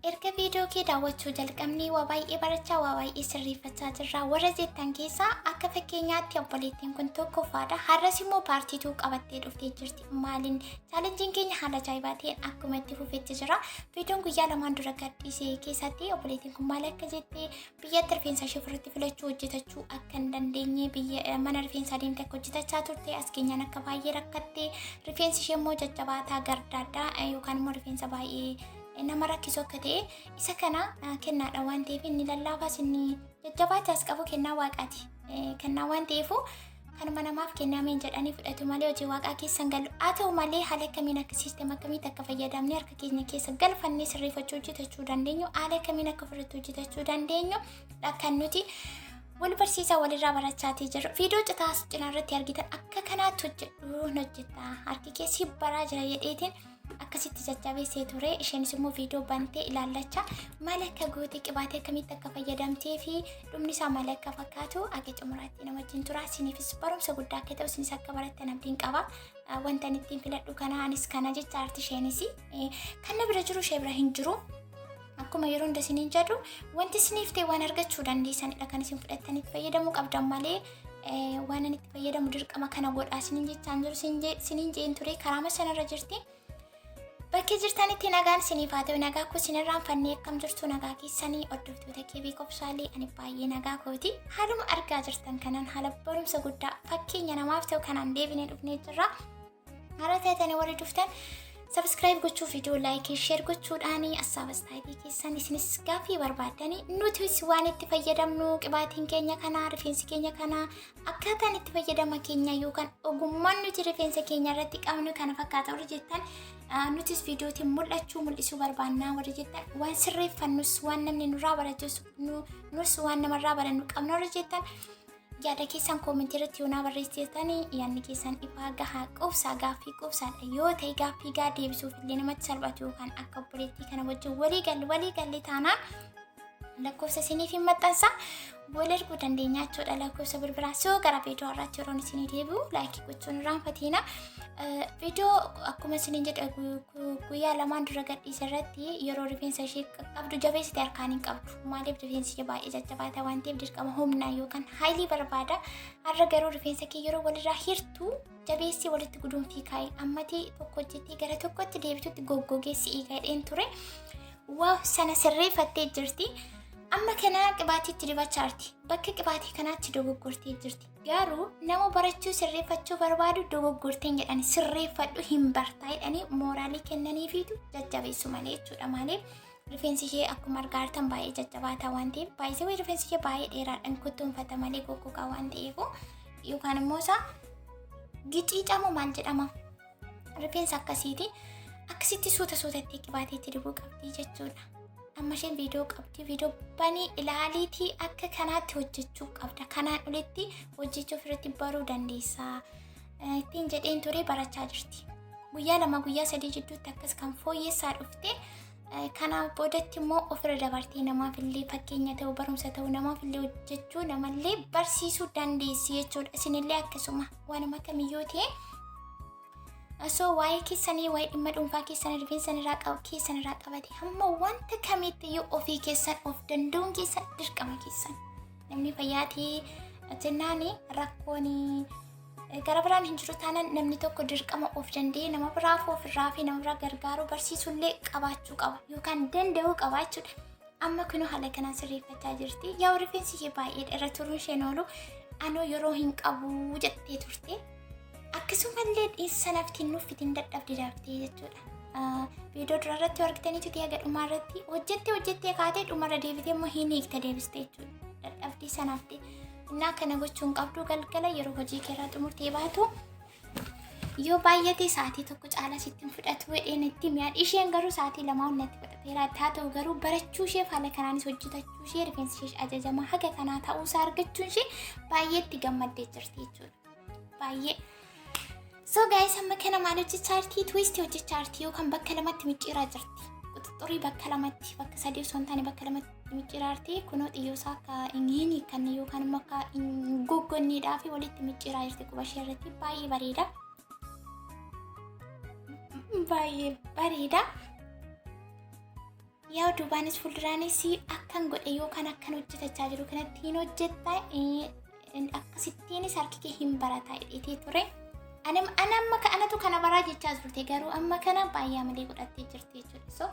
erga viidiyoo kee daawwachuu jalqabnee waa baay'ee barachaa waa baay'ee sirreeffachaa jirra. Warra jettan keessaa akka fakkeenyaatti obboleettiin kun tokkoffaadha. Har'as immoo paartii 2 qabattee dhuftee jirti. Maaliin chaalenjiin keenya haala ajaa'ibaa ta'een akkuma itti fufetti jira. Viidiyoon guyyaa lamaan dura gadhiise keessatti obboleettiin kun maal akka jettee biyyatti rifeensa ishee ofirratti filachuu hojjetachuu akka hin dandeenye biyya mana rifeensaa deemtee akka hojjetachaa turte as keenyaan akka baay'ee rakkatte rifeensi ishee immoo jajjabaataa gardaaddaa yookaan immoo rifeensa baay'ee nama rakkisu akka ta'e isa kana kennaadha waan ta'eef inni lallaafas inni jajjabaataas qabu kennaa waaqaati. Kennaa waan ta'eef kanuma namaaf kennameen jedhanii fudhatu malee hojii waaqaa keessan galu. Haa ta'u malee haala akkamiin akka siistema akkamiitti akka fayyadamne harka keenya keessa galfannee sirreeffachuu hojjetachuu dandeenyu haala akkamiin akka ofirratti hojjetachuu dandeenyu kan nuti wal barsiisaa walirraa barachaatii jirru. Viidiyoo citaas cinaarratti argitan akka kanaatti hojjetta harki keessi baraa jira jedheetiin akkasitti jajjabeessee ture. Isheenis immoo viidiyoo bantee ilaallachaa maal akka goote qibaatee akkamitti akka fayyadamtee fi dhumni isaa maal akka fakkaatu akka xumuraatti nama wajjin tura. Isiniifis barumsa guddaa akka ta'u isinis akka barattan abdiin qaba. Wanta ittiin filadhu kana anis kana jecha arti isheenis kan na bira jiru ishee bira hin jiru. Akkuma yeroo hunda isiniin jedhu wanti isiniif ta'e waan argachuu dandeessanidha kan isin fudhattanitti fayyadamuu qabdan malee waan ani itti fayyadamu dirqama kana godhaa isiniin jechaan jiru isiniin jeen ture karaama sanarra jirti. Bakki jirtanitti nagaan isiniif haa ta'u nagaa koo isinirraan fannee akkam jirtu nagaa keessanii hordoftoota keebii qobsaalee ani baay'ee nagaa kooti. Haaluma argaa jirtan kanaan haala barumsa guddaa fakkeenya namaaf ta'u kanaan deebinee dhufnee jirra. Haaraa taatanii warri dhuftan subscribe gochuu viidiyoo like share gochuudhaani assaabas taayitii keessan isinis gaaffii barbaadanii nutis waan itti fayyadamnu qibaatiin keenya kana rifeensi keenya kana akkaataan itti fayyadama keenya yookaan ogummaan nuti rifeensa keenya irratti qabnu kana fakkaata warri jettan nutis viidiyootiin mul'isuu barbaannaa warri jettan waan sirreeffannus waan namni nurraa baratus nus waan namarraa barannu qabna warri jettan yaada keessan koomentii irratti yoo na barreessitanii yaadni keessan ifaa gahaa qubsaa gaaffii qubsaadha yoo ta'e gaaffii gaa deebisuuf illee namatti salphatu yookaan akka obboleettii kana wajjin walii galle taanaan lakkoofsa isiniif hin maxxansa wal arguu dandeenya jechuudha. Lakkoofsa bilbilaa soo gara viidiyoo irratti yeroon isinii deebi'u laayikii gochuun irraanfatiina. Viidiyoo akkuma isiniin jedha guyyaa lamaan dura gadhiise irratti yeroo rifeensa ishee qabdu jabeessite harkaan hin qabdu. Maaliif rifeensi ishee baay'ee jajjabaata waan ta'eef dirqama humnaa yookaan haayilii barbaada. Har'a garuu rifeensa kee yeroo walirraa hirtuu jabeessii walitti guduunfii kaa'ee ammatii tokko hojjettee gara tokkotti deebitutti goggogeessi eegaadheen ture. Waa sana sirreeffattee jirti. Amma kana qibaatiitti dibachaa jirti. Bakka qibaatii kanaatti dogoggortee jirti. Garuu nama barachuu sirreeffachuu barbaadu dogoggorteen jedhani sirreeffadhu hin bartaa jedhanii mooraalii kennaniifiitu jajjabeessu malee jechuudha. Maaliif rifeensi ishee akkuma argaa jirtan baay'ee jajjabaataa waan ta'eef baay'isee rifeensi ishee baay'ee dheeraadhaan kuttuunfata malee goggogaa waan ta'eef yookaan immoo isaa giciicamu maal jedhama rifeensa akkasiiti. Akkasitti suutatti qibaatiitti dibuu qabdi jechuudha. Amma isheen viidiyoo qabdi viidiyoo banii ilaaliitii akka kanaatti hojjechuu qabda. Kanaan olitti hojjechuuf irratti baruu dandeessa. Ittiin jedheen ture barachaa jirti. Guyyaa 2 guyyaa 3 jidduutti akkas kan fooyyessaa dhufte. Kanaaf boodatti immoo ofirra dabartee namaaf illee fakkeenya ta'uu barumsa ta'uu namaaf illee hojjechuu namallee barsiisuu dandeessi jechuudha. Isinillee akkasuma waanuma kamiyyoo ta'e. So waa'ee keessanii waa'ee dhimma dhuunfaa keessanii rifeensan irraa qabate hamma wanta kamitti yoo ofii keessan of danda'uun keessan dirqama keessan namni fayyaatii jennaani rakkoon gara biraan hin jiru taanaan namni tokko dirqama of danda'ee nama biraaf ofirraa fi nama biraa gargaaruu barsiisullee qabaachuu qaba yookaan danda'uu qaba jechuudha. Amma kunoo haala kanaan sirreeffachaa jirti. Yaa rifeensi ishee baay'ee irra turuun isheen oolu anoo yeroo hin qabu jettee turte. Akkasumallee dhiissa naftiin nuffitiin dadhabdi darbtee jechuudha. Viidiyoo dura irratti argitaniitu ta'ee aga dhumaa irratti hojjettee kaatee dhumarra deebitee immoo hin hiikte deebiste jechuudha. Dadhabdii sanaafte. Innaa kana gochuun qabdu galgala yeroo hojii keerraa xumurtee baatu yoo baay'ate sa'aatii tokko caalaa sittiin fudhatu jedheen itti mi'aan isheen garuu sa'aatii 2 natti fudhateera. Haa ta'u garuu barachuu ishee haala kanaanis hojjetachuu ishee rifeensi ishee ajajamaa haga kanaa ta'uusaa argachuun ishee baay'eetti gammaddee jirti jechuudha. Baay'ee. So guys amma kana maal hojjechaa jirti twist hojjechaa jirti yookaan bakka lamatti micciiraa jirti. Quxuxurii bakka lamatti bakka 3 osoo hin taane bakka lamatti micciiraa jirti. Kunoo xiyyoosaa akka hin kan yookaan immoo akka goggonniidhaa fi walitti micciiraa jirti quba ishee irratti baay'ee bareeda. Baay'ee bareeda. yaa dubaanis fuulduraanis akkan godhe yookaan akkan hojjetachaa jiru kanatti hin hojjetta akkasittiinis harki kee hin barataa hidhitee ture. Amma kanatu kana baraa jechaa turte garuu amma kana baay'ee malee godhattee jirti jechuudha. So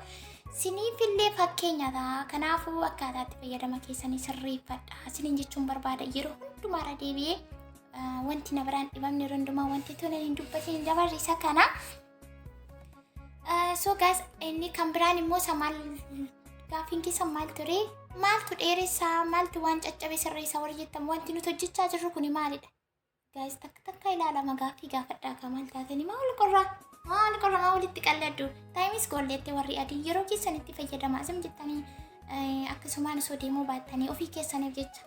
siniifillee fakkeenya ta'a. Kanaafuu akkaataatti fayyadama keessanii sirreeffadha. Siniin jechuun barbaada yeroo hundumaarra deebi'ee wanti na biraan dhibamne hundumaa wanti tole hin dubbatin dabarri isa kana. So guys inni kan biraan immoo samaal gaafiin keessa maal ture? Maaltu dheeressaa? Maaltu waan caccabe sirreessaa warri jettamu wanti nuti hojjechaa jirru kuni maalidha? Guys takka ilaalama gaafii gaafadhaa ka maal taatanii maal qorraa walitti qalladdu. Taayimis golleette warri adii yeroo keessanitti fayyadamaa isin jettanii akkasumaan osoo deemuu baattanii ofii keessaniif jecha.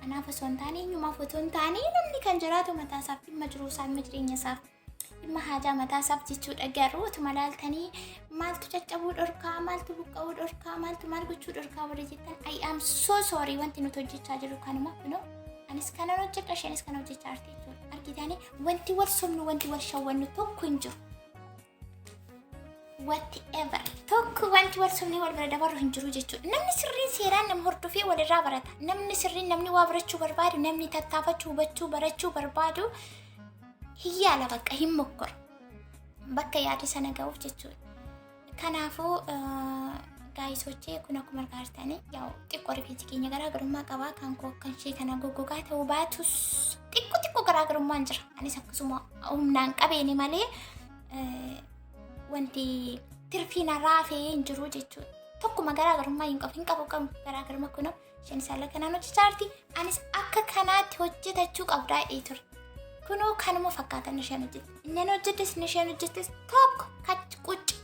Kanaaf osoo hin taane eenyumaaf otoo hin taane namni kan jiraatu mataasaaf dhimma jiruusaa dhimma jireenyasaaf dhimma haajaa mataasaaf jechuudha. Garuu utuma laaltanii maaltu caccabuu dhorkaa, maaltu buqqa'uu dhorkaa, maaltu maal gochuu dhorkaa warri jettan I am so sorry wanti nuti hojjechaa jirru kanuma kunoo. Anis kanan hojjedha isheenis kana hojjechaa jirti jechuudha. Argitanii wanti wal somnu wanti wal shawwannu tokko hin jiru. Whatever tokko wanti wal somnee wal bira dabarru hin jiru jechuudha. Namni sirriin seeraan nama hordofee walirraa barata. Namni sirriin namni waa barachuu barbaadu namni tattaafachuu hubachuu barachuu barbaadu hiyyaala bakka hin mokkora. Bakka yaada sana ga'uuf jechuudha. Kanaafuu gaayisochee kun akkuma argaartanii yaa'u xiqqoo rifeensi keenya garaagarummaa qabaa kan koo kan ishee kana goggogaa ta'uu baatus xiqqoo garaagarummaan jira. Anis akkasuma humnaan qabeeni malee wanti tirfiin raafee hin jiru jechuudha. Tokkuma garaagarummaa hin qabu garaagarummaa kunoo isheen isaanii kanaan hojjechaa jirti. Anis akka kanaatti hojjetachuu qabdaa jedhee ture. Kunoo kanuma fakkaatan isheen hojjette. Inni hojjettes isheen hojjettes tokko kachi qucci.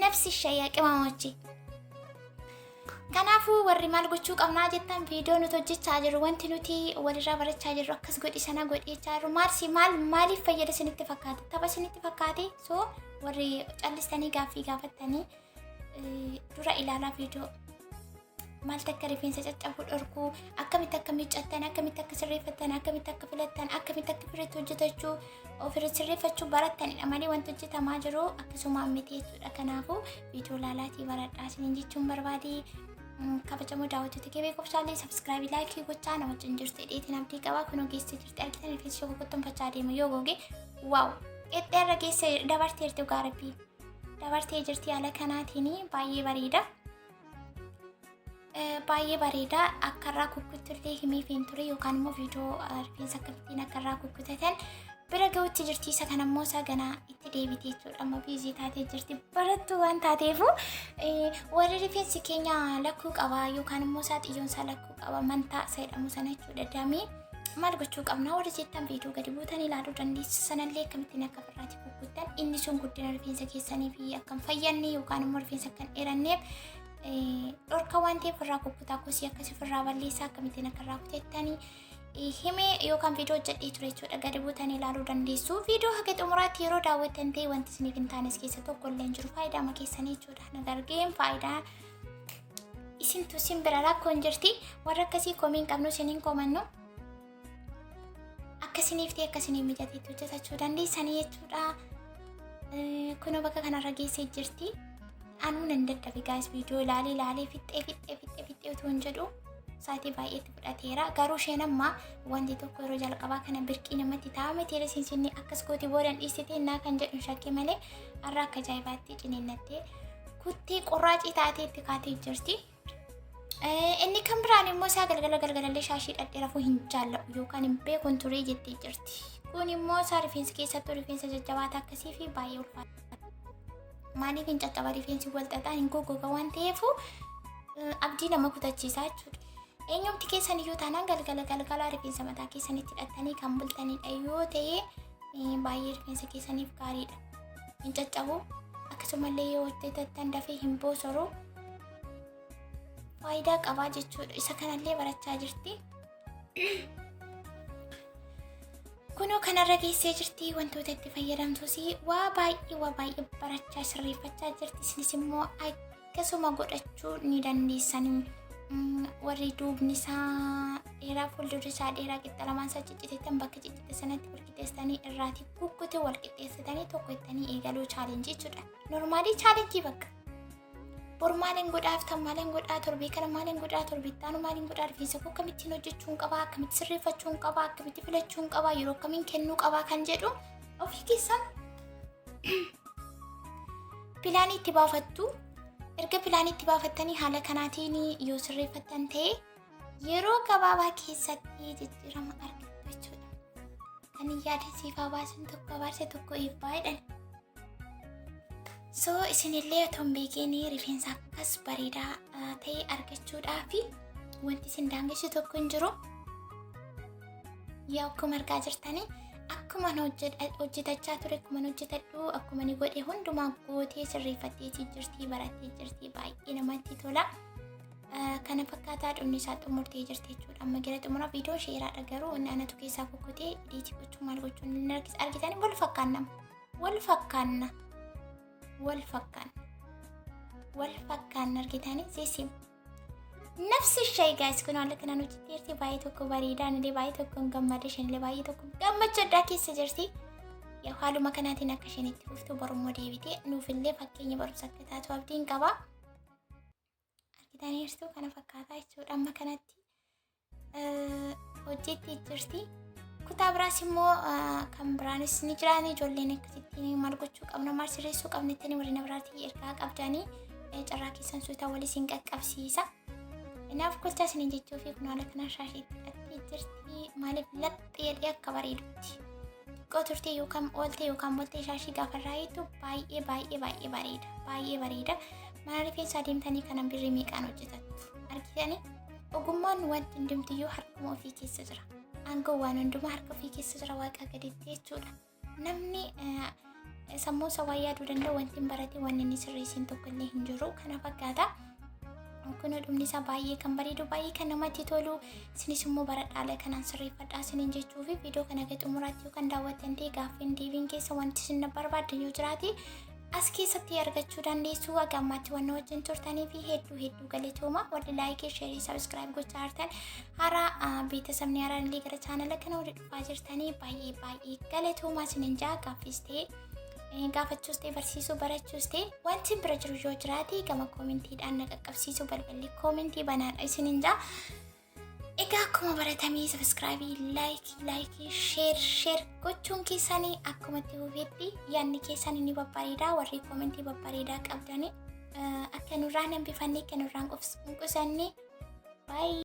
Nafsi ishee yaa qimamittin. Kanaafuu warri maal gochuu qabnaa jettan viidiyoo nuti hojjechaa jirru wanti nuti walirraa barachaa jirru akkas godhi sana godhechaa jirru maaliif fayyada isinitti fakkaate tapha isinitti fakkaate so warri callistanii gaaffii gaafattanii dura ilaalaa viidiyoo maal takka rifeensa caccabuu dhorkuu akkamitti akka miiccattan akkamitti akka sirreeffattan akkamitti akka filattan akkamitti akka firriitti hojjetachuu ofirratti sirreeffachuu barattanidha malee wanti hojjetamaa jiru akkasuma miti jechuudha. Kanaafuu viidiyoo laalaatii baradhaa isiniin jechuun barbaade. Kabajamoo daawwattoota kee beekumsaalee subscribe like gochaa na wajjin jirtu dheetiin abdii qabaa kunoo geessee jirti argitan rifeensi yoo kottonfachaa deemu yoo goge waaw qexxeerra geesse dabartee jirti gaarabbii dabartee jirti haala kanaatiin baay'ee bareeda. Baay'ee bareeda akka irraa kukkutullee himee fiin ture yookaan immoo viidiyoo rifeensa akkamittiin akka irraa kukkutatan bira ga'utti jirti. Isa kana immoo isaa ganaa itti deebitee jechuudha. Amma biizii taatee jirti barattuu waan taateefu warri rifeensi keenya lakkuu qaba yookaan immoo isaa xiyyoon isaa lakkuu qaba mantaa isa jedhamu sana jechuudha. Damee maal gochuu qabna warri jettan viidiyoo gadi buutan ilaaluu dandeessu. Sanallee akkamittiin akka firraatti kukkuttan inni sun guddina rifeensa keessanii fi akka hin fayyanne yookaan immoo rifeensa akka hin dheeranneef dhorka waan ta'eef firraa kukkutaa kosii akkasii firraa balleessaa akkamittiin akka irraa kutettanii himee yookaan viidiyoo hojjedhee ture jechuudha. Gadi buutanii ilaaluu dandeessu. Viidiyoo haga xumuraatti yeroo daawwattan ta'e wanti isiniif hin taanes keessa tokko illee hin jiru. Faayidaa ma keessanii jechuudha. Nagargeen faayidaa isintu isin bira rakkoo hin jirti. Warra akkasii komiin qabnu isiniin komannu. Akkasiniif ta'e akkasiniif mijateetti hojjetachuu dandeessanii jechuudha. Kunoo bakka kanarra geessee jirti. Anuu nan dadhabe gaas viidiyoo ilaalee fixxee utuu hin jedhu. Saatii baay'eetti fudhateera. Garuu isheen amma wanti tokko yeroo jalqabaa kana birqii namatti taa'ame teera sinsinni akkas gooti boodan dhiistee innaa kan jedhu shakkii malee har'a akka ajaa'ibaatti ciniinnattee kuttee qorraacii taateetti kaatee jirti. Inni kan biraan immoo isaa galgalallee shaashii dhadhee rafuu hin jaallatu yookaan hin beekun turee jettee jirti. Kun immoo isaa rifeensi keessattuu rifeensa jajjabaata akkasii fi baay'ee ulfaata. Maaliif hin caccaba rifeensi walxaxaan hin goggoga waan ta'eef abdii nama kutachiisaa jechuudha. Eenyumti keessan iyyuu taanaan galgala rifeensa mataa keessanitti hidhattanii kan bultanidha yoo ta'e baay'ee rifeensa keessaniif gaariidha. Hin caccabu akkasumallee yoo hojjetattan dafee hin boosoru faayidaa qabaa jechuudha. Isa kanallee barachaa jirti. Kunoo kanarra geessee jirti wantoota itti fayyadamtus waa baay'ee barachaa sirreeffachaa jirti. Isinis immoo akkasuma godhachuu ni dandeessanii. Warri duubni isaa dheeraa fuuldurri isaa dheeraa qixxa lamaan isaa cicciteettan bakka ciccite sanatti wal qixxeessitanii irraatii kukkute wal qixxeessitanii tokko ittanii eegaluu chaalenjii jechuudha. Normaalii chaalenjii bakka. bor maaliin godhaaf tan maaliin godhaa torbii kana maaliin godhaa torbittaanu maaliin godhaa rifeensa koo akkamittiin hojjechuun qabaa akkamitti sirreeffachuun qabaa akkamitti filachuun qabaa yeroo akkamiin kennuu qabaa kan jedhu ofii keessan pilaanii itti baafattu. Erga pilaanii itti baafattanii haala kanaatiin yoo sirreeffattan ta'e yeroo gabaabaa keessatti jijjiirama argattu jechuudha. Kan yaadasiifaa baasan tokko baase tokko eebbaa jedhan. So isinillee otoo hin beekiin rifeensa akkas bareedaa ta'e argachuudhaaf wanti isin daangessu tokko hin jiru. Yaa akkuma argaa jirtanii akkuma hojjetachaa ture akkuma hojjetadhu akkuma ni godhe hundumaa gootee sirreeffattee jirti barattee jirti baay'ee namatti tola. Kana fakkaataa dhumni isaa xumurtee jirti jechuudha. Amma gara xumura viidiyoo sheeraadha garuu inni anatu keessaa bokkotee dhiitii gochuu maal gochuun inni argitanii wal fakkaanna argitanii seesim. Nafsi ishee guys kun haala kanaan hojjetteerti baay'ee tokko bareedaan illee baay'ee tokko gammada isheen illee baay'ee tokko gammachuu addaa keessa jirti. Yaa haaluma kanaatiin akka isheen itti fuftu borummoo deebitee nuufillee fakkeenya barumsa akka taatu abdiin qaba. Argitaniirtu kana fakkaataa jechuudha. Amma kanatti hojjettee jirti. Kutaa biraas immoo kan biraanis ni jiraan ijoolleen akkasittiin maal gochuu qabna maal sirreessuu qabna ittanii warreen biraatii ergaa qabdanii carraa keessan suutaa waliin qaqqabsiisa. Inaaf kolcha isin jechuuf kun haala kanaan shaashii hidhattee jirti maaliif laxxee jedhee akka bareedutti. Xiqqoo turtee yookaan oolte yookaan boltee shaashii gaafa raayittu baay'ee bareeda. Mana rifeensaa deemtanii kanan birrii meeqaan hojjetattu. Argitanii ogummaan wanti hundumtiyyuu harkuma ofii keessa jira. Aangoo waan hundumaa harka ofii keessa jira waaqa gaditti jechuudha. Namni sammuu isaa waa yaaduu danda'u wanti hin barate wanni inni sirreessin tokko illee hin jiru. Kana fakkaata. Kun dhumni isaa baay'ee kan bareedu baay'ee kan namatti tolu. Isinis immoo bara dhaala kanaan sirreeffadhaa isiniin jechuuf viidiyoo kana gadi xumuraatti yookaan daawwattan ta'e gaaffiin deebiin keessa wanti isin barbaaddan yoo jiraate as keessatti argachuu dandeessu. Gammaatti waan wajjin turtanii fi hedduu galatooma. Warri laayikii sheerii sabiskiraayib gochaa jirtan haaraa beeksisni haaraan illee gara chaanala kana warri dhufaa jirtanii baay'ee galatooma isiniin jaa gaaffiis ta'e gaafachuus ta'e barsiisuu barachuus ta'e wanti bira jiru yoo jiraate gama koomentiidhaan na qaqqabsiisuu balballi koomentii banaadha isiniin jaa. Egaa akkuma baratamee sabiskiraayibii laayikii sheer gochuun keessanii akkuma itti hubetti yaadni keessanii ni babbareeda warri koomentii babbareedaa qabdanii akka nurraan hambifannee akka nurraan qusanne baay'ee.